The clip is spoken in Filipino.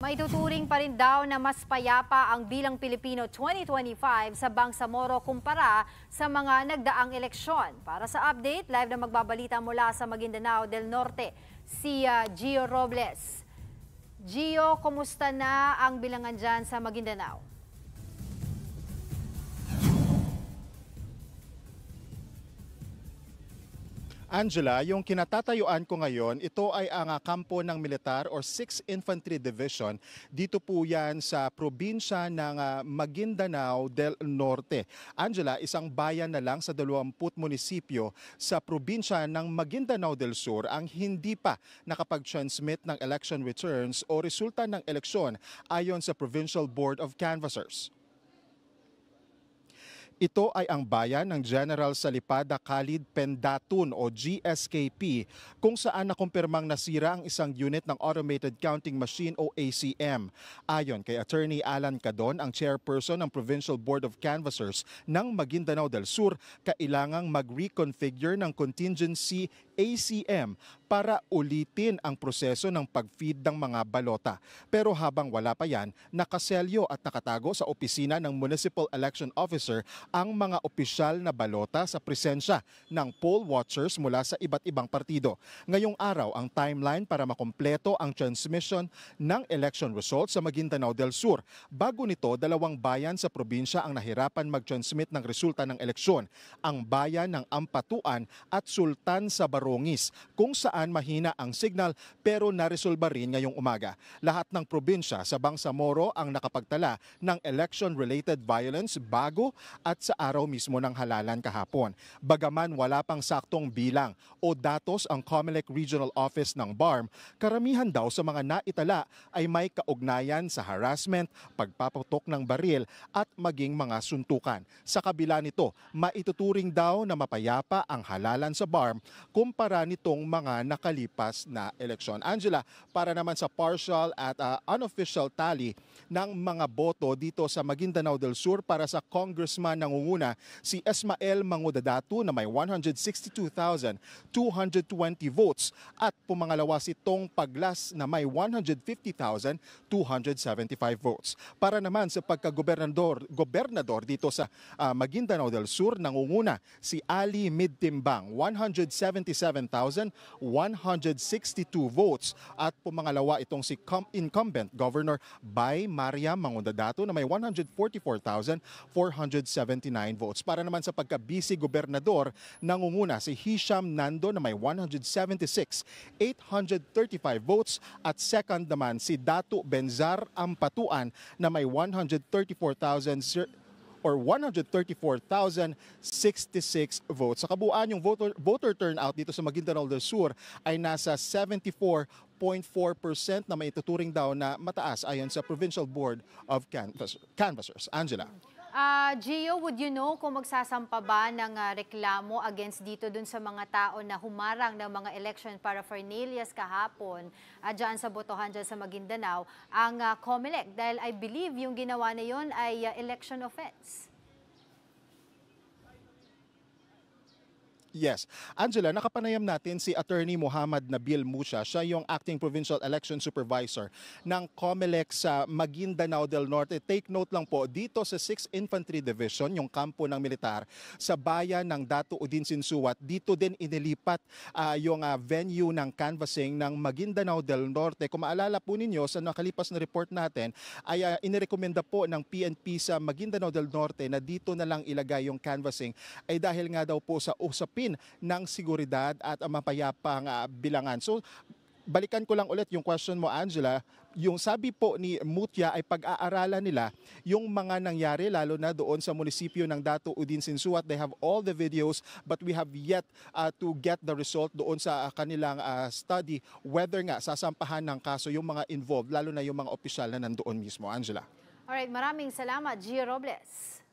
Maituturing pa rin daw na mas payapa ang bilang Pilipino 2025 sa Bangsamoro kumpara sa mga nagdaang eleksyon. Para sa update, live na magbabalita mula sa Maguindanao del Norte, si Gio Robles. Gio, kumusta na ang bilangan dyan sa Maguindanao? Angela, yung kinatatayuan ko ngayon, ito ay ang kampo ng militar or 6th Infantry Division. Dito po yan sa probinsya ng Maguindanao del Norte. Angela, isang bayan na lang sa 20 munisipyo sa probinsya ng Maguindanao del Sur ang hindi pa nakapag-transmit ng election returns o resulta ng eleksyon ayon sa Provincial Board of Canvassers. Ito ay ang bayan ng General Salipada Khalid Pendatun o GSKP kung saan nakumpirmang nasira ang isang unit ng Automated Counting Machine o ACM. Ayon kay Attorney Alan Cadon, ang chairperson ng Provincial Board of Canvassers ng Maguindanao del Sur, kailangang mag-reconfigure ng contingency ACM para ulitin ang proseso ng pag-feed ng mga balota. Pero habang wala pa yan, nakaselyo at nakatago sa opisina ng Municipal Election Officer ang mga opisyal na balota sa presensya ng poll watchers mula sa iba't ibang partido. Ngayong araw ang timeline para makumpleto ang transmission ng election results sa Maguindanao del Sur. Bago nito, 2 bayan sa probinsya ang nahirapan mag-transmit ng resulta ng eleksyon. Ang bayan ng Ampatuan at Sultan sa Barongis, kung saan mahina ang signal pero naresolba rin ngayong umaga. Lahat ng probinsya sa Bangsamoro ang nakapagtala ng election-related violence bago at sa araw mismo ng halalan kahapon. Bagaman wala pang saktong bilang o datos ang COMELEC Regional Office ng BARM, karamihan daw sa mga naitala ay may kaugnayan sa harassment, pagpaputok ng baril at maging mga suntukan. Sa kabila nito, maituturing daw na mapayapa ang halalan sa BARM kumpara nitong mga nakalipas na eleksyon. Angela, para naman sa partial at unofficial tally ng mga boto dito sa Maguindanao del Sur para sa congressman nangunguna si Esmael Mangudadatu na may 162,220 votes at pumangalawa si Tong Paglas na may 150,275 votes. Para naman sa gobernador dito sa Maguindanao del Sur, nangunguna si Ali Midtimbang, 177,162 votes at pumangalawa itong si incumbent Governor Bay Maria Mangudadatu na may 144,479 votes. Para naman sa pagka-vice gobernador, nangunguna si Hisham Nando na may 176,835 votes at second naman si Datu Benzar Ampatuan na may 134,066 votes. Sa kabuuan, yung voter turnout dito sa Maguindanao del Sur ay nasa 74.4% na maituturing daw na mataas ayon sa Provincial Board of Canvassers. Angela. Gio, would you know kung magsasampa ba ng reklamo against dito dun sa mga tao na humarang ng mga election paraphernalias kahapon dyan sa botohan dyan sa Maguindanao ang COMELEC? Dahil I believe yung ginawa na yun ay election offense. Yes. Angela, nakapanayam natin si Attorney Muhammad Nabil Musha. Siya yung Acting Provincial Election Supervisor ng COMELEC sa Maguindanao del Norte. Take note lang po, dito sa 6th Infantry Division, yung kampo ng militar, sa bayan ng Datu Udin Sinsuat, dito din inilipat yung venue ng canvassing ng Maguindanao del Norte. Kung maalala po ninyo, sa nakalipas na report natin, ay inirekomenda po ng PNP sa Maguindanao del Norte na dito na lang ilagay yung canvassing ay dahil nga daw po sa usapin ng seguridad at mapayapang bilangan. So, balikan ko lang ulit yung question mo, Angela. Yung sabi po ni Mutya ay pag-aaralan nila yung mga nangyari lalo na doon sa munisipyo ng Datu Udin Sinsuat. They have all the videos but we have yet to get the result doon sa kanilang study whether nga sasampahan ng kaso yung mga involved, lalo na yung mga opisyal na nandoon mismo. Angela. Alright, maraming salamat, Gio Robles.